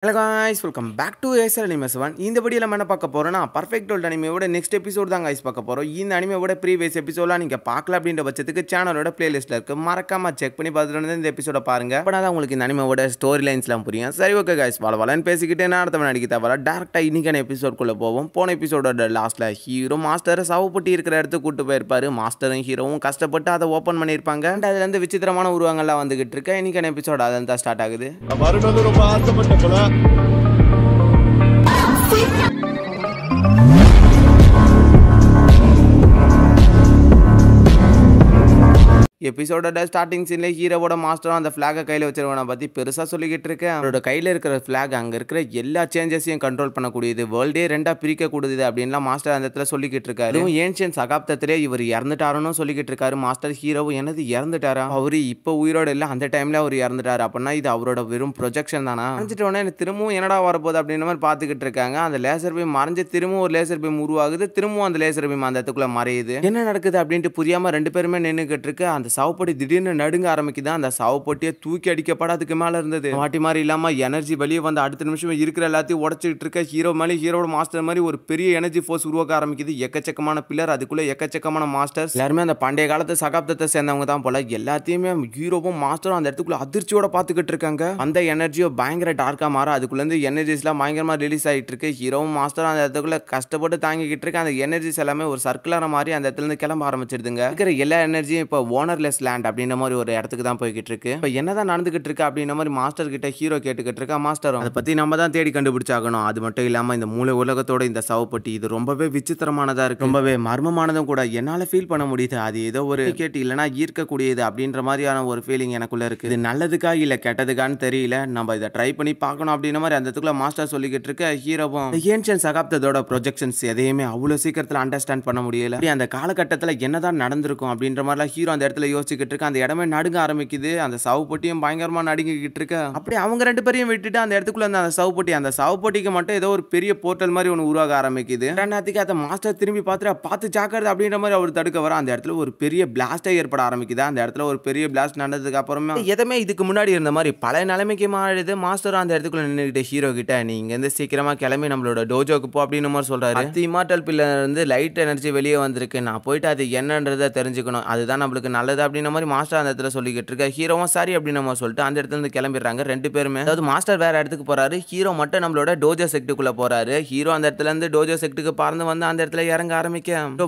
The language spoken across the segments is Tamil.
Hello guys, welcome back to ASL Animes 1. இந்த வீடியோல நம்ம என்ன பார்க்க போறோம்னா பர்ஃபெக்ட் வேர்ல்ட் அனிமேவோட நெக்ஸ்ட் எபிசோட் தான் गाइस பார்க்க போறோம். இந்த அனிமேவோட ப்ரீவியஸ் எபிசோட்லாம் நீங்க பார்க்கல அப்படின்ற பட்சத்துக்கு சேனலோட பிளேலிஸ்ட்ல இருக்கு. மறக்காம செக் பண்ணி பார்த்துட்டு வந்து இந்த எபிசோட பாருங்க. அப்பதான் உங்களுக்கு இந்த அனிமேவோட ஸ்டோரி லைன்ஸ்லாம் புரியும். சரி ஓகே गाइस, வளவலன்னு பேசிக்கிட்டே நான் அடுத்த நடிக்க தேவல டைரக்டா இன்னைக்கான எபிசோட்குள்ள போவோம். போன எபிசோடோட லாஸ்ட்ல ஹீரோ மாஸ்டர் சவப்பட்டி இருக்கிற இடத்துக்கு கூட்டி போயிருப்பாரு. மாஸ்டரும் ஹீரோவும் கஷ்டப்பட்டு அதை ஓபன் பண்ணிருப்பாங்க. அதுல இருந்து விசித்திரமான உருவங்கள்லாம் வந்துகிட்டு இருக்கு. இன்னைக்கான எபிசோட் அதான் தான் ஸ்டார்ட் ஆகுது. மறுநாள் ரொம்ப ஆசைப்பட்ட போல எபிசோடோட ஸ்டார்டிங் சீன்ல ஹீரோவோட மாஸ்டரும் அந்த ஃபிளாகை கையில் வச்சிருவனை பற்றி பெருசாக சொல்லிக்கிட்டு இருக்கேன். அவரோட கையில் இருக்கிற ஃபிளாக் அங்கே இருக்கிற எல்லா சேஞ்சஸையும் கண்ட்ரோல் பண்ணக்கூடியது, வேர்ல்டே ரெண்டாக பிரிக்கக்கூடியது அப்படின்லாம் மாஸ்டர் அந்த இடத்துல சொல்லிக்கிட்டு இருக்காரு. ஏன்ஷியன் சகாப்தத்திலே இவர் இறந்துட்டாருன்னு சொல்லிக்கிட்டு இருக்காரு. மாஸ்டர் ஹீரோவும் என்னது இறந்துட்டாரா, அவரு இப்போ உயிரோடு இல்லை, அந்த டைம்ல அவர் இறந்துட்டாரு அப்படின்னா இது அவரோட வெறும் ப்ரொஜெக்ஷன் தானா, நினைச்சிட்டோன்னே எனக்கு திரும்பவும் என்னடா வரப்போகுது அப்படின்ற மாதிரி பார்த்துக்கிட்டு இருக்காங்க. அந்த லேசர் பீம் மறைஞ்சு திரும்பவும் ஒரு லேசர் பீம் உருவாகுது. திரும்பவும் அந்த லேசர் பீம் அந்த இடத்துக்குள்ள மறையுது. என்ன நடக்குது அப்படின்ட்டு புரியாம ரெண்டு பேருமே நின்றுக்கிட்டு இருக்கு. அந்த சவப்பொட்டி திடீர்னு நடுங்க ஆரம்பிக்குது. அந்த சவப்பொட்டியை தூக்கி அடிக்கப்பட அதுக்கு மேல இருந்தது. மாட்டி மாதிரி இல்லாம எனர்ஜி வெளியே வந்து அடுத்த நிமிஷம் இருக்கிற எல்லாத்தையும் உடச்சிட்டு இருக்க ஹீரோ மேலே ஹீரோட மாஸ்டர் மாதிரி ஒரு பெரிய எனர்ஜி ஃபோர்ஸ் உருவாக்க ஆரம்பிக்குது. எக்கச்சக்கமான பில்லர், அதுக்குள்ள எக்கச்சக்கமான மாஸ்டர்ஸ், எல்லாருமே அந்த பண்டைய காலத்து சகாப்தத்தை சேர்ந்தவங்க தான் போல. எல்லாத்தையுமே ஹீரோவும் மாஸ்டரும் அந்த இடத்துக்குள்ள அதிர்ச்சியோட பார்த்துக்கிட்டு இருக்காங்க. அந்த எனர்ஜியோ பயங்கர டார்க்கா மாற அதுக்குள்ள இருந்து எனர்ஜிஸ்லாம் பயங்கரமா ரிலீஸ் ஆகிட்டு இருக்கு. ஹீரோவும் மாஸ்டரும் அந்த இடத்துக்குள்ள கஷ்டப்பட்டு தாங்கிக்கிட்டு இருக்கு. அந்த எனர்ஜிஸ் எல்லாமே ஒரு சர்க்குலர் மாதிரி அந்த இடத்துல இருந்து கிளம்ப ஆரம்பிச்சிருதுங்க. இருக்கிற எல்லா எனர்ஜியும் இப்போ ஓனர்லெஸ் லேண்ட் அப்படின்ற மாதிரி ஒரு இடத்துக்கு தான் போய்கிட்டு இருக்கு. இப்போ என்னதான் நடந்துகிட்டு இருக்கு அப்படின்ற மாதிரி மாஸ்டர் கிட்ட ஹீரோ கேட்டுக்கிட்டு இருக்கா. மாஸ்டரும் அதை பத்தி நம்ம தான் தேடி கண்டுபிடிச்சாகணும். அது மட்டும் இல்லாம இந்த மூளை உலகத்தோட இந்த சவப்பட்டி இது ரொம்பவே விசித்திரமானதா இருக்கு, ரொம்பவே மர்மமானதும் கூட. என்னால ஃபீல் பண்ண முடியுது அது ஏதோ ஒரு கேட்டு இல்லைன்னா ஈர்க்கக்கூடியது அப்படின்ற மாதிரியான ஒரு ஃபீலிங் எனக்குள்ள இருக்கு. இது நல்லதுக்கா இல்ல கெட்டதுக்கான்னு தெரியல, நம்ம இதை ட்ரை பண்ணி பார்க்கணும் அப்படின்ற மாதிரி அந்த இடத்துக்குள்ள மாஸ்டர் சொல்லிக்கிட்டு இருக்க. ஹீரோவும் ஏன்ஷியன் சகாப்தத்தோட ப்ரொஜெக்ஷன்ஸ் எதையுமே அவ்வளவு சீக்கிரத்தில் அண்டர்ஸ்டாண்ட் பண்ண முடியல. அந்த காலகட்டத்தில் என்னதான் நடந்திருக்கும் அப்படின்ற மாதிரிலாம் ஹீரோ அந்த இடத்துல யோசிச்சுக்கிட்டு இருக்கு. அந்த இடமே நடுங்க ஆரம்பிக்குது. அந்த சவப்பொட்டியும் பயங்கரமா நடுங்கிக்கிட்டு இருக்கு. அப்படி அவங்க ரெண்டு பேரையும் விட்டுட்டு அந்த இடத்துக்குள்ள அந்த சவப்பொட்டிக்கு மட்டும் ஏதோ ஒரு பெரிய போர்ட்டல் மாதிரி ஒன்று உருவாக ஆரம்பிக்குது. ரெண்டாத்துக்கு அந்த மாஸ்டர் திரும்பி பார்த்து ஜாக்கிரதை அப்படின்ற மாதிரி அவர் தடுக்க வர அந்த இடத்துல ஒரு பெரிய பிளாஸ்டே ஏற்பட ஆரம்பிக்குது. அந்த இடத்துல ஒரு பெரிய பிளாஸ்ட் நடந்ததுக்கு அப்புறமா எதுவுமே இதுக்கு முன்னாடி இருந்த மாதிரி பல நிலைமைக்கு மாறிடுது. மாஸ்டர் அந்த இடத்துக்குள்ள நின்றுகிட்ட ஹீரோ கிட்ட நீங்க இருந்து சீக்கிரமா கிளம்பி நம்மளோட டோஜோக்கு போ அப்படின்னு மாதிரி சொல்றாரு. இமார்டல் பில்லர் இருந்து லைட் எனர்ஜி வெளியே வந்திருக்கு, நான் போயிட்டு அது என்னன்றதை தெரிஞ்சுக்கணும், அதுதான் நம்மளுக்கு நல்லது அப்படின்ற மாதிரி மாஸ்டர் அந்த இடத்துல சொல்லிக்கிட்டு இருக்க. ஹீரோவும் சரி அப்படின்னு நம்ம சொல்லிட்டு அந்த இடத்துல இருந்து கிளம்பிடுறாங்க ரெண்டு பேருமே. அதாவது மாஸ்டர் வேற இடத்துக்கு போறாரு, ஹீரோ மட்டும் நம்மளோட டோஜோ செக்டுக்குள்ள போறாரு. ஹீரோ அந்த இடத்துல இருந்து டோஜோ செக்டுக்கு பறந்து வந்து அந்த இடத்துல இறங்க ஆரம்பிக்க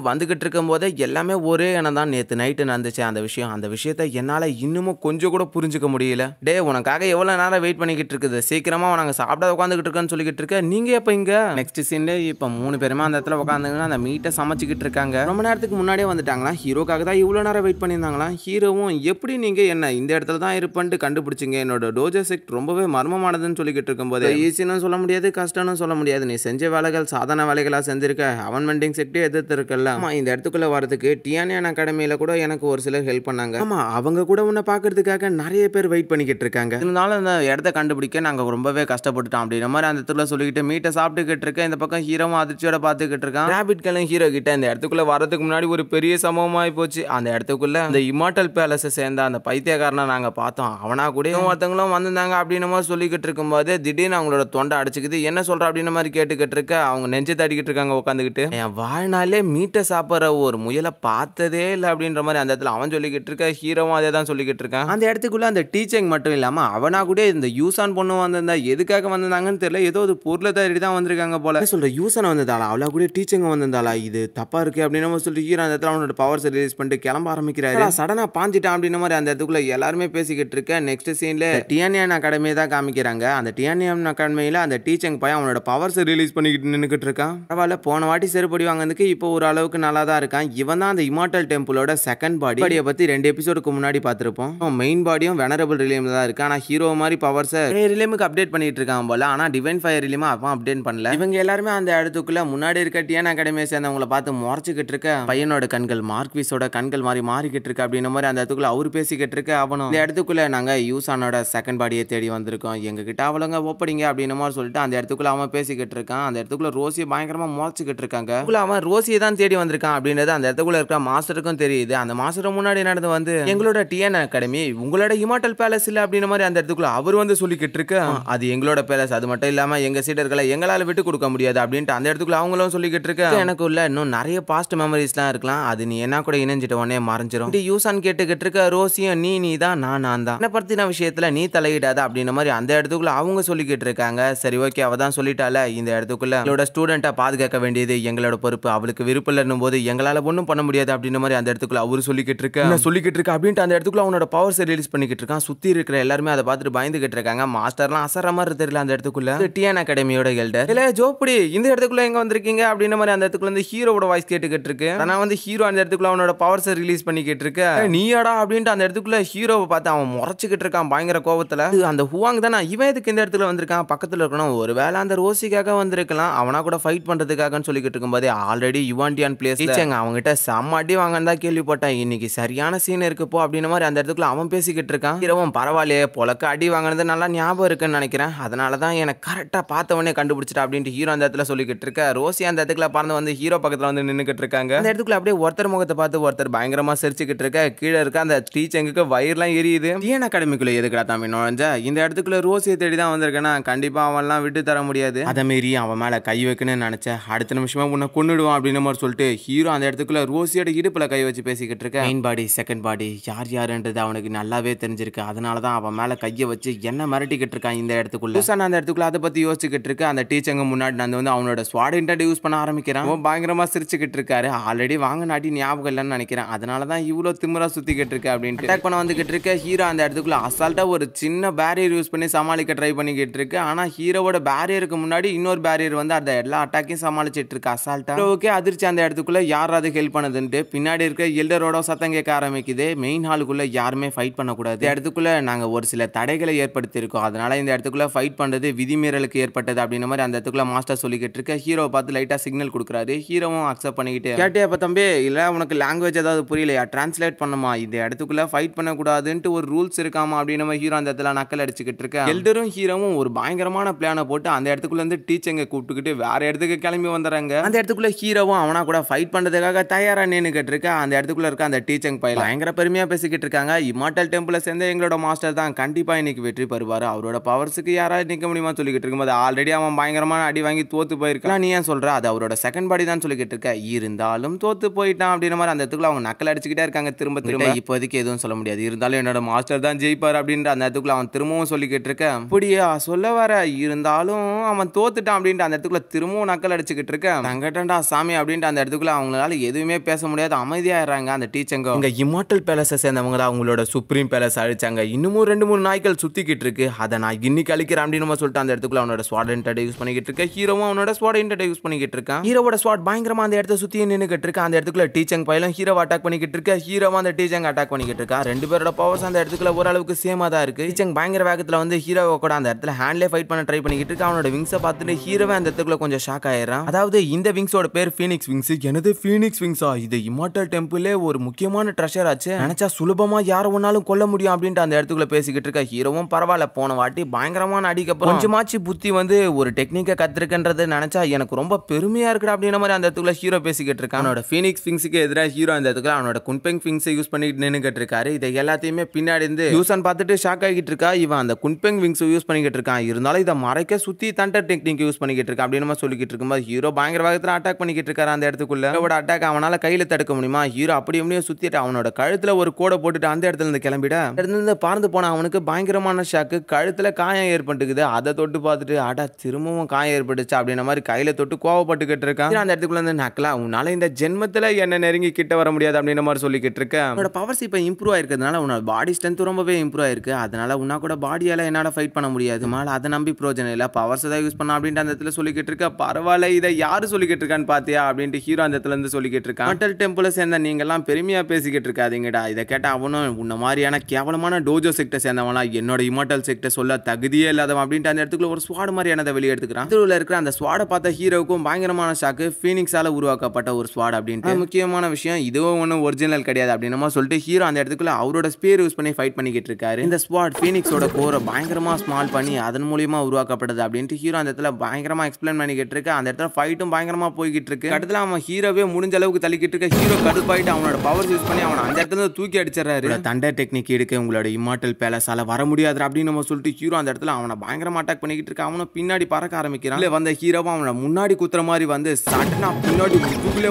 வந்துகிட்டு இருக்கும் போது எல்லாமே ஒரே இனம் தான். நேத்து நைட்டு நடந்துச்சு அந்த விஷயத்தை என்னால இன்னமும் கொஞ்சம் கூட புரிஞ்சுக்க முடியல. டே உனக்காக எவ்வளவு நேரம் வெயிட் பண்ணிக்கிட்டு இருக்குது, சீக்கிரமா நாங்க சாப்பிட உட்காந்துக்கிட்டு இருக்கோன்னு சொல்லிக்கிட்டு இருக்க. நீங்க எப்ப இங்க நெக்ஸ்ட் சீன்ல இப்ப மூணு பேருமே அந்த இடத்துல உட்காந்துங்கன்னா அந்த மீட்டை சமைச்சுக்கிட்டு இருக்காங்க. ரொம்ப நேரத்துக்கு முன்னாடியே வந்துட்டாங்களா, ஹீரோக்காக தான் இவ்வளவு நேரம் வெயிட் பண்ணியிருந்தாங்களா. ஹீரோவும் எப்படி நீங்க என்ன இந்த இடத்துல தான் இருப்பேன்ட்டு கண்டுபிடிச்சிங்க, என்னோட டோஜோ செக்ட் ரொம்பவே மர்மமானதுன்னு சொல்லிக்கிட்டு இருக்கும்போது ஈஸின்னு சொல்ல முடியாது, கஷ்டம்னு சொல்ல முடியாது, நீ செஞ்ச வேலைகள் சாதாரண வேலைகளா செஞ்சிருக்க, அவன்மெண்டிங் செக்டே எதிர்த்து இருக்கல. இந்த இடத்துக்குள்ள வரதுக்கு டியானியன் அகாடமியில கூட எனக்கு ஒரு சிலர் ஹெல்ப் பண்ணாங்க. ஆமா அவங்க கூட உன்னை பாக்குறதுக்காக நிறைய பேர் வெயிட் பண்ணிக்கிட்டு இருக்காங்க. இருந்தாலும் அந்த இடத்த கண்டுபிடிக்க நாங்க ரொம்பவே கஷ்டப்பட்டுட்டோம் அப்படின்ற மாதிரி அந்த இடத்துல சொல்லிக்கிட்டு மீட்டை சாப்பிட்டுக்கிட்டு இருக்க. இந்த பக்கம் ஹீரோவும் அதிர்ச்சியோட பார்த்துக்கிட்டு இருக்கான். ராபிட்களும் ஹீரோ கிட்ட இந்த இடத்துக்குள்ள வரதுக்கு முன்னாடி ஒரு பெரிய சம்பவமாயி போச்சு. அந்த இடத்துக்குள்ள அந்த இமார்டல் பேலஸை சேர்ந்த அந்த பைத்தியக்காரனை நாங்க பார்த்தோம், அவனா கூட ஒருத்தவங்களும் வந்திருந்தாங்க அப்படின்னு மாதிரி சொல்லிக்கிட்டு இருக்கும்போது திடீர்னு அவங்களோட தொண்டை அடிச்சுக்குது. என்ன சொல்ற அப்படின்னு மாதிரி கேட்டுக்கிட்டு இருக்க. அவங்க நெஞ்சை தடிக்கிட்டு இருக்காங்க உட்காந்துக்கிட்டு. என் வாழ்நாளே மீட்டை சாப்பிட்ற ஒரு முயலை பார்த்ததே இல்லை அப்படின்ற மாதிரி அந்த இடத்துல அவன் சொல்லிக்கிட்டு இருக்க. ஹீரோவும் அதே தான் சொல்லிக்கிட்டு இருக்கான். அந்த இடத்துக்குள்ள அந்த டீச்சிங் மட்டும் இல்லாம அவனா கூட இந்த யூசான் பொண்ணு வந்திருந்தா எதுக்காக வந்திருந்தாங்கன்னு தெரியல, ஏதோ ஒரு பொருளை தேடி தான் வந்திருக்காங்க போல. சொல்ற யூசான் வந்ததாளா, அவளா கூட டீச்சிங் வந்திருந்தாளா, இது தப்பா இருக்கு அப்படின்னு சொல்லிட்டு ஹீரோ அந்த இடத்துல அவனோட பவர்ஸ் ரிலீஸ் பண்ணிட்டு கிளம்ப ஆரம்பிக்கிறாரு. சடனா பாஞ்சிட்டான் அப்படின்ற மாதிரி அந்த இடத்துக்குள்ள எல்லாருமே பேசிக்கிட்டு இருக்க. நெக்ஸ்ட் சீன்ல டியானியன் அகாடமியை தான் காமிக்கிறாங்க. அந்த டியானியன் அகாடமியில அந்த டீச்சிங் பையன் அவனோட பவர்ஸ் ரிலீஸ் பண்ணிக்கிட்டு நின்னுக்கிட்டு இருக்கான். பரவாயில்ல, போன வாட்டி செருப்படி வாங்கினதுக்கு இப்போ ஒரு அளவுக்கு நல்லா தான் இருக்கான். இவன் தான் அந்த இமார்டல் டெம்பிளோட செகண்ட் பாடியை பத்தி 2 எபிசோடுக்கு முன்னாடி பார்த்திருப்போம். மெயின் பாடியும் வெனரபிள் ரிலியம்ல தான் இருக்கு. ஆனா ஹீரோ மாதிரி பவர்ஸ் ரிலியமுக்கு அப்டேட் பண்ணிட்டு இருக்கான் போல. ஆனா டிவைன் ஃபயர் ரிலியமா அவன் அப்டேட் பண்ணல. இவங்க எல்லாருமே அந்த இடத்துக்குள்ள முன்னாடி இருக்க டியான் அகாடமியை சேர்ந்தவங்களை பார்த்து முறைச்சுக்கிட்டு இருக்க. பையனோட கண்கள் மார்க்விஸோட கண்கள் மாதிரி மாறிக்கிட்டு இருக்கு அப்படின்ற மாதிரி அந்த இடத்துக்குள்ள அவரு பேசிக்கிட்டு இருக்க அவனும் இந்த இடத்துக்குள்ள நாங்க யூசானோட செகண்ட் பாடியை தேடி வந்திருக்கோம், எங்க கிட்ட அவளங்க ஒப்படிங்க அப்படின்ற மாதிரி சொல்லிட்டு அந்த இடத்துக்குள்ள அவன் பேசிக்கிட்டு இருக்கான். அந்த இடத்துக்குள்ள ரோசியை பயங்கரமா முளைச்சிக்கிட்டு இருக்காங்க. அவன் ரோசியை தான் தேடி வந்திருக்கான் அப்படின்றது அந்த இடத்துக்குள்ள இருக்க மாஸ்டருக்கும் தெரியுது. அந்த மாஸ்டர் முன்னாடி நடந்து வந்து எங்களோட டிஎன் அகாடமி உங்களோட இமார்டல் பேலஸ் இல்ல அப்படின்ற மாதிரி அந்த இடத்துக்குள்ள அவர் வந்து சொல்லிக்கிட்டு இருக்கு. அது எங்களோட பேலஸ், அது மட்டும் இல்லாம எங்க சீடர்களை எங்களால விட்டு கொடுக்க முடியாது அப்படின்ட்டு அந்த இடத்துக்குள்ள அவங்களும் சொல்லிக்கிட்டு இருக்கு. எனக்கு உள்ள இன்னும் நிறைய பாஸ்ட் மெமரிஸ்லாம் இருக்கலாம், அது நீ என்ன கூட இணைஞ்சிட்ட உடனே மறைஞ்சிரும். யூசான் கேட்டுக்கிட்டு இருக்க ரோசியும் நீ தான் நான் தான், என்ன பத்தின விஷயத்துல நீ தலையிடாத அப்படின்ற மாதிரி அந்த இடத்துக்குள்ள அவங்க சொல்லிக்கிட்டு இருக்காங்க. சரி ஓகே, அவ தான் சொல்லிட்டால, இந்த இடத்துக்குள்ள எங்களோட ஸ்டூடெண்ட்டை பாதுகாக்க வேண்டியது எங்களோட பொறுப்பு, அவளுக்கு விருப்பம் இல்லைன்னும் போது எங்களால ஒன்றும் பண்ண முடியாது அப்படின்ற மாதிரி அந்த இடத்துக்குள்ள அவரு சொல்லிக்கிட்டு இருக்க அப்படின்ட்டு அந்த இடத்துக்குள்ள அவனோட பவர்ஸ் ரிலீஸ் பண்ணிக்கிட்டு இருக்கான். சுத்தி இருக்கிற எல்லாருமே அதை பார்த்துட்டு பயந்துகிட்டு இருக்காங்க. மாஸ்டர்லாம் அசர மாதிரி தெரியல அந்த இடத்துக்குள்ள. டிஎன் அகாடமியோட எல்டர் இல்ல ஜோப்படி இந்த இடத்துக்குள்ள எங்க வந்திருக்கீங்க அப்படின்ற மாதிரி அந்த இடத்துக்குள்ள வந்து ஹீரோவோட வாய்ஸ் கேட்டுக்கிட்டு இருக்கு. ஆனா வந்து ஹீரோ அந்த இடத்துக்குள்ள அவனோட பவர்ஸ் ரிலீஸ் பண்ணிக்கிட்டு இருக்க. நீயாடா அப்படின்ட்டு அந்த இடத்துக்குள்ள ஹீரோவை பார்த்து அவன் முறைச்சிக்கிட்டு இருக்கான் பயங்கர கோபத்துல. அந்த ஹுவாங் தானே இவன் எதுக்கு இந்த இடத்துல வந்திருக்கான், பக்கத்துல இருக்கணும், ஒருவேளை அந்த ரோசிக்காக வந்திருக்கலாம், அவனா கூட ஃபைட் பண்றதுக்காகன்னு சொல்லிக்கிட்டு இருக்கும்போது ஆல்ரெடி யுவான்டியான் பிளேஸ் அவங்க கிட்ட செம்ம அடி வாங்கன்னு தான் கேள்விப்பட்டேன், இன்னைக்கு சரியான சீன் இருக்கு போ அப்படின்ற மாதிரி அந்த இடத்துக்குள்ள அவன் பேசிக்கிட்டு இருக்கான். ஹீரோவும் பரவாயில்லையே பொலக்க அடி வாங்கினது நல்லா ஞாபகம் இருக்குன்னு நினைக்கிறேன், அதனாலதான் எனக்கு கரெக்டா பார்த்தவனே கண்டுபிடிச்சிட்டா அப்படின்ட்டு ஹீரோ அந்த இடத்துல சொல்லிக்கிட்டு இருக்க. ரோசி அந்த இடத்துல பறந்து வந்து ஹீரோ பக்கத்துல வந்து நின்னுக்கிட்டு இருக்காங்க. அந்த இடத்துக்குள்ள அப்படியே ஒருத்தர் முகத்தை பார்த்து ஒருத்தர் பயங்கரமா சிரிச்சுக்கிட்டு இருக்க. கீழே இருக்க அந்த டீச்சருக்கு வயிறுலாம் எரியுது. டிஎன் அகாடமிக்குள்ள எதுக்குடா தம்பி நுழைஞ்ச, இந்த இடத்துக்குள்ள ரோசியை தேடி தான் வந்திருக்கேன்னா கண்டிப்பா அவன்லாம் விட்டு தர முடியாது, அதை மீறி அவன் மேல கை வைக்கணும்னு நினைச்சேன், அடுத்த நிமிஷமா உன்னை கொன்னுடுவான் அப்படின்ற மாதிரி சொல்லிட்டு ஹீரோ அந்த இடத்துக்குள்ள ரோசியோட இடுப்புல கை வச்சு பேசிக்கிட்டு இருக்க. மெயின் பாடி செகண்ட் பாடி யார் யாருன்றது அவனுக்கு நல்லாவே தெரிஞ்சிருக்கு, அதனாலதான் அவன் மேல கையை வச்சு என்ன மிரட்டிக்கிட்டு இருக்கான் இந்த இடத்துக்குள்ள. அந்த இடத்துக்குள்ள அதை பத்தி யோசிச்சுக்கிட்டு இருக்க. அந்த டீச்சங்க முன்னாடி நான் வந்து அவனோட ஸ்வாட் இன்டர்ட் யூஸ் பண்ண ஆரம்பிக்கிறான். பயங்கரமா சிரிச்சுக்கிட்டு இருக்காரு. ஆல்ரெடி வாங்க நாட்டி ஞாபகம் இல்லைன்னு நினைக்கிறேன், அதனாலதான் இவ்வளவு திமிரா சுத்திக்கிட்டு இருக்கு அப்படின்ட்டு அட்டாக் பண்ண வந்துகிட்டு இருக்க. ஹீரோ அந்த இடத்துக்குள்ள அசால்ட்டா ஒரு சின்ன பேரியர் யூஸ் பண்ணி சமாளிக்க ட்ரை பண்ணிக்கிட்டு இருக்கு. ஆனா ஹீரோவோட பேரியருக்கு முன்னாடி இன்னொரு பேரியர் வந்து அந்த எல்லா அட்டாக்கையும் சமாளிச்சிட்டு இருக்கு அசால்ட்டா. ஓகே, அதிர்ச்சி அந்த இடத்துக்குள்ள யாராவது ஹெல்ப் பண்ணதுன்ட்டு பின்னாடி இருக்க எல்டரோட சத்தம் கேட்க ஆரம்பிக்குது. மெயின் ஹாலுக்குள்ள யாருமே ஃபைட் பண்ணக்கூடாது, இந்த இடத்துக்குள்ள நாங்க ஒரு சில தடைகளை ஏற்படுத்தி இருக்கோம், அதனால இந்த இடத்துக்குள்ள ஃபைட் பண்றது விதிமீறலுக்கு ஏற்பட்டது அப்படின்ற மாதிரி அந்த இடத்துக்குள்ள மாஸ்டர் சொல்லிக்கிட்டு இருக்க. ஹீரோ பார்த்து லைட்டா சிக்னல் கொடுக்குறாரு. ஹீரோவும் அக்செப்ட் பண்ணிக்கிட்டு கேட்டே அப்ப தம்பி இல்ல உனக்கு லாங்குவேஜ் ஏதாவது புரியலையா, டிரான்ஸ்லேட் பண்ணுமா, இந்த இடத்துக்குள்ள ஃபைட் பண்ணக்கூடாதுன்ட்டு ஒரு ரூல்ஸ் இருக்காமா அப்படின்னு நம்ம ஹீரோ அந்த இடத்துல நக்கல் அடிச்சுக்கிட்டு இருக்க. எல்டரும் ஹீரோவும் ஒரு பயங்கரமான பிளானை போட்டு அந்த இடத்துக்குள்ள இருந்து டீச்சங்க கூப்பிட்டுக்கிட்டு வேற இடத்துக்கு கிளம்பி வந்துடுறாங்க. அந்த இடத்துக்குள்ள ஹீரோவும் அவனா கூட ஃபைட் பண்றதுக்காக தயாரா நின்னுக்கிட்டு இருக்க. அந்த இடத்துக்குள்ள இருக்க அந்த டீச்சங் பையன் பயங்கர பெருமையா பேசிக்கிட்டு இருக்காங்க. இமார்டல் டெம்பிள சேர்ந்த எங்களோட மாஸ்டர் தான் கண்டிப்பா இன்னைக்கு வெற்றி பெறுவாரு, அவரோட பவர்ஸுக்கு யாராவது நிக்க முடியுமா சொல்லிக்கிட்டு இருக்கும்போது ஆல்ரெடி அவன் பயங்கரமான அடி வாங்கி தோத்து போயிருக்கான். நீ ஏன் சொல்ற, அது அவரோட செகண்ட் பாடி தான் சொல்லிக்கிட்டு இருக்க, இருந்தாலும் தோத்து போயிட்டான் அப்படின்ற மாதிரி அந்த இடத்துக்குள்ள அவங்க நக்கல் அடிச்சுக்கிட்டே இருக்காங்க திரும்ப திரும்ப. இப்போதைக்கு எதுவும் சொல்ல முடியாது, இருந்தாலும் என்னோட மாஸ்டர் தான் ஜெயிப்பார் அப்படின்ற அந்த இடத்துக்குள்ள அவன் திரும்பவும் சொல்லிக்கிட்டு இருக்க. அப்படியா சொல்ல வர, இருந்தாலும் அவன் தோத்துட்டான் அப்படின்ட்டு அந்த இடத்துக்குள்ள திரும்பவும் நக்கல் அடிச்சுக்கிட்டு இருக்க. தங்கட்டா சாமி அப்படின்ட்டு அந்த இடத்துக்குள்ள அவங்களால எதுவுமே பேச முடியாது, அமைதியாயிடுறாங்க அந்த டீச்சங்க. இங்க இமார்டல் பேலஸை சேர்ந்தவங்க அவங்களோட சுப்ரீம் பேலஸ் அழிச்சாங்க, இன்னமும் 2-3 நாய்கள் சுத்திக்கிட்டு இருக்கு, அதை நான் இன்னைக்கு அழிக்கிறேன் அப்படின்னு சொல்லிட்டு அந்த இடத்துக்குள்ள அவனோட ஸ்வாட் இன்டர்ட் யூஸ் பண்ணிக்கிட்டு இருக்க. ஹீரோவும் அவனோட ஸ்வாட் இன்டர்ட் யூஸ் பண்ணிக்கிட்டு இருக்கான். ஹீரோவோட ஸ்வாட் பயங்கரமா அந்த இடத்த சுத்தி நின்னுக்கிட்டு இருக்கு. அந்த இடத்துக்குள்ள டீச்சங் பையலும் ஹீரோ அட்டாக் பண்ணிக்கிட்டு இருக்க. ஹீரோவும் அந்த டீச்சங் அட்டாக் பண்ணிக்கிட்டு இருக்கா. ரெண்டு பேரோட பவர்ஸ் அந்த இடத்துக்குள்ள ஓரளவுக்கு சேமா தான் இருக்கு. டீச்சங் பயங்கர வேகத்துல வந்து ஹீரோவை கூட அந்த இடத்துல ஹேண்ட்லே ஃபைட் பண்ண ட்ரை பண்ணிக்கிட்டு இருக்கு. அவனோட விங்ஸை பார்த்துட்டு ஹீரோவே அந்த இடத்துக்குள்ள கொஞ்சம் ஷாக் ஆயிடுறான். அதாவது இந்த விங்ஸோட பேர் ஃபீனிக்ஸ் விங்ஸ். எனது ஃபீனிக்ஸ் விங்ஸா, இது இமார்டல் டெம்பிளே ஒரு முக்கியமான ட்ரெஷர் ஆச்சு, நினைச்சா சுலபமா யார ஒன்னாலும் கொல்ல முடியும் அப்படின்ட்டு அந்த இடத்துக்குள்ள பேசிக்கிட்டு இருக்க. ஹீரோவும் பரவாயில்ல, போன வாட்டி பயங்கரமான அடிக்கப்புறம் கொஞ்சமாச்சு புத்தி வந்து ஒரு டெக்னிக்கை கத்துருக்குன்றது நினைச்சா எனக்கு ரொம்ப பெருமையா இருக்குடா அப்படின்ற மாதிரி அந்த இடத்துக்குள்ள ஹீரோ பேசிக்கிட்டு இருக்கான். அவனோட ஃபீனிக்ஸ் விங்ஸுக்கு எதிராக ஹீரோ அந்த இடத்துக்குள்ள அவனோட குன்பெங் விங்ஸை யூஸ் பண்ணிட்டு நின்னுக்கிட்டு இருக்காரு. இதை எல்லாத்தையுமே பின்னாடி இருந்து யூசன் பார்த்துட்டு ஷாக் ஆகிட்டு இருக்கா. இவன் அந்த குன்பெங் விங்ஸ் யூஸ் பண்ணிக்கிட்டு இருக்கான், இருந்தாலும் இதை மறைக்க சுத்தி தண்டர் டெக்னிக் யூஸ் பண்ணிக்கிட்டு இருக்கான் அப்படின்னு சொல்லிக்கிட்டு இருக்கும்போது ஹீரோ பயங்கர வேகத்துல அட்டாக் பண்ணிக்கிட்டு இருக்காரு. அந்த இடத்துக்குள்ள அட்டாக் அவனால கையில தடுக்க முடியுமா? ஹீரோ அப்படியே சுத்திட்டு அவனோட கழுத்துல ஒரு கோடை போட்டுட்டு அந்த இடத்துல இருந்து கிளம்பிட இருந்து பறந்து போன அவனுக்கு பயங்கரமான ஷாக்கு, கழுத்துல காயம் ஏற்பட்டுக்குது. அதை தொட்டு பார்த்துட்டு அடா திரும்பவும் காயம் ஏற்பட்டுச்சு அப்படின்ற மாதிரி கையில தொட்டு கோவப்பட்டுக்கிட்டு இருக்கான். அந்த இடத்துக்குள்ள இருந்து நக்கலா உன்னால இந்த ஜென்மத்துல என்ன நெருங்கி கிட்ட வர முடியாது அப்படின்ற மாதிரி சொல்லிக்கிட்டு இருக்கேன். அவனோட பவர்ஸ் இப்ப இம்ப்ரூவ் ஆயிருக்கிறதுனால உன்னோட பாடி ஸ்ட்ரென்த் ரொம்பவே இம்ப்ரூவ் ஆயிருக்கு, அதனால உன்னா கூட பாடியால என்னால ஃபைட் பண்ண முடியாது, மேல அதை நம்பி பிரோஜனம் இல்ல, பவர்ஸ் தான் யூஸ் பண்ண அப்படின்ற அந்த இடத்துல சொல்லிக்கிட்டு இருக்க. பரவாயில்ல, இதை யாரு சொல்லிக்கிட்டு இருக்கான்னு பாத்தியா அப்படின்ட்டு ஹீரோ அந்த இடத்துல இருந்து சொல்லிக்கிட்டு இருக்கான். இமார்டல் டெம்பிள சேர்ந்த நீங்க எல்லாம் பெருமையா பேசிக்கிட்டு இருக்காதீங்கடா, இதை கேட்ட அவனும் உன்ன மாதிரியான கேவலமான டோஜோ செக்டர் சேர்ந்தவனா, என்னோட இமார்டல் செக்டர் சொல்ல தகுதியே இல்லாதவன் அப்படின்ட்டு அந்த இடத்துக்குள்ள ஒரு ஸ்வாட் மாதிரியானதை வெளியே எடுத்துக்கிறான். இதுல இருக்கிற அந்த ஸ்வாடை பார்த்த ஹீரோவுக்கும் பயங்கரமான ஷாக்கு, ஃபீனிக்ஸால உருவாக்கப்பட்ட ஒரு ஸ்வாட் அப்படின்ட்டு. முக்கியமான விஷயம் இதுவும் ஒன்றும் ஒரிஜினல் கிடையாது அப்படின்னமா சொல்லிட்டு ஹீரோ அந்த இடத்துக்குள்ள அவரோட ஸ்பியர் யூஸ் பண்ணி ஃபைட் பண்ணிக்கிட்டு இருக்காரு. இந்த ஸ்வாட் ஃபீனிக்ஸோட கோரை பயங்கரமா ஸ்மால் பண்ணி அதன் மூலியமா உருவாக்கப்படுது அப்படின்ட்டு ஹீரோ அந்த இடத்துல பயங்கரமா எக்ஸ்பிளைன் பண்ணிக்கிட்டு இருக்கு. அந்த இடத்துல ஃபைட்டும் பயங்கரமா போய்கிட்டு இருக்கு. இடத்துல அவன் ஹீரோவே முடிஞ்ச அளவுக்கு தள்ளிக்கிட்டு இருக்க. ஹீரோ கடுப்பாயிட்டு அவனோட பவர் யூஸ் பண்ணி அவனை அந்த இடத்துல தூக்கி அடிச்சிடறாரு. தண்டர் டெக்னிக் எடுக்க உங்களோட இம்மார்டல் பேலஸால வர முடியாது அப்படின்னு நம்ம சொல்லிட்டு ஹீரோ அந்த இடத்துல அவனை பயங்கரமா அட்டாக் பண்ணிக்கிட்டு இருக்க. அவனும் பின்னாடி பறக்க ஆரம்பிக்கிறான். வந்த ஹீரோவா அவனை முன்னாடி குத்துற மாதிரி வந்து சட்டனா பின்னாடி முதுகுல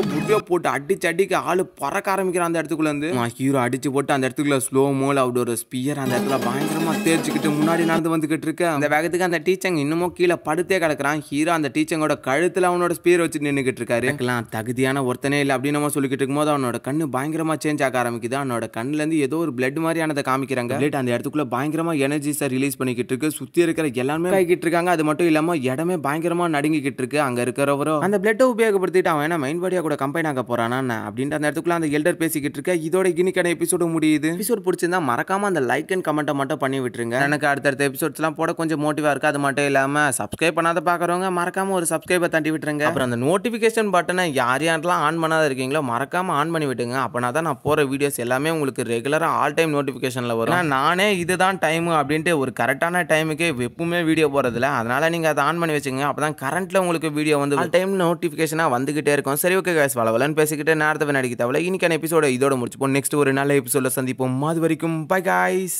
போட்டு அடிக்க ஆளு பறக்க ஆரம்பிக்கிறான். அந்த இடத்துக்குள்ள இருந்து ஹீரோ அடிச்சு போட்டு அந்த இடத்துக்குள்ள ஸ்லோ மோல் அவரோட ஸ்பியர் அந்த இடத்துல பயங்கரமா தேர்ச்சிக்கிட்டு முன்னாடி நடந்து வந்துகிட்டு இருக்கு. அந்த வேகத்துக்கு அந்த டீச்சங் இன்னமும் கீழே படுத்தே கிடக்குறான். ஹீரோ அந்த டீச்சங்கோட கழுத்துல அவனோட ஸ்பியர் வச்சு நின்னுகிட்டு இருக்காரு. தகுதியான ஒருத்தனே இல்லை அப்படின்னு நம்ம சொல்லிக்கிட்டு இருக்கும்போது அவனோட கண்ணு பயங்கரமா சேஞ்ச் ஆக ஆரம்பிக்குது. அவனோட கண்ணுல இருந்து ஏதோ ஒரு பிளட் மாதிரியானதை காமிக்கிறாங்க. அந்த இடத்துக்குள்ள பயங்கரமா எனர்ஜிஸை ரிலீஸ் பண்ணிக்கிட்டு இருக்கு. சுத்தி இருக்கிற எல்லாமே ஆகிட்டு இருக்காங்க. அது மட்டும் இல்லாம இடமே பயங்கரமா நடுங்கிக்கிட்டு இருக்கு. அங்க இருக்கிறவரோ அந்த பிளட்டை உபயோகப்படுத்திட்டு அவன் என்ன மைண்ட் பாடியா கூட கம்பைன் ஆக போறானா அப்படின்ற அந்த இடத்துக்குள்ள அந்த எல்டர் பேசிக்கிட்டு இருக்க. இதோட இன்னைக்கான எபிசோடு முடியுது. எபிசோட் பிடிச்சிருந்தா மறக்காம அந்த லைக் அண்ட் கமெண்ட் மட்டும் பண்ணி விட்டுருங்க. எனக்கு அடுத்தடுத்த எபிசோட்ஸ் எல்லாம் போட கொஞ்சம் மோட்டிவா இருக்கு. அது மட்டும் இல்லாம சப்ஸ்கிரைப் பண்ணாத பாக்குறவங்க மறக்காம ஒரு சப்ஸ்கிரைபை தட்டி விட்டுருங்க. அப்புறம் அந்த நோட்டிபிகேஷன் பட்டனை யாரெல்லாம் ஆன் பண்ணாத இருக்கீங்களோ மறக்காம ஆன் பண்ணி விட்டுங்க. அப்பனா தான் நான் போற வீடியோஸ் எல்லாமே உங்களுக்கு ரெகுலரா ஆல் டைம் நோட்டிபிகேஷன்ல வரும். நானே இதுதான் டைம் அப்படின்ட்டு ஒரு கரெக்டான டைமுக்கு எப்பவுமே வீடியோ போறதில்ல. அதனால நீங்க அதை ஆன் பண்ணி வச்சுங்க. அப்பதான் கரண்ட்ல உங்களுக்கு வீடியோ வந்து ஆல் டைம் நோட்டிபிகேஷனா வந்துகிட்டே இருக்கும். சரி ஓகே गाइस, வளவலன்னு பேசிக்கிட்டு நேரத்தை நடிக்க தேவையில்ல. இன்னைக்கான எபிசோட இதோட முடிச்சுப்போம். நெக்ஸ்ட் ஒரு நல்ல எபிசோட சந்திப்போம். அது வரைக்கும் பை गाइस.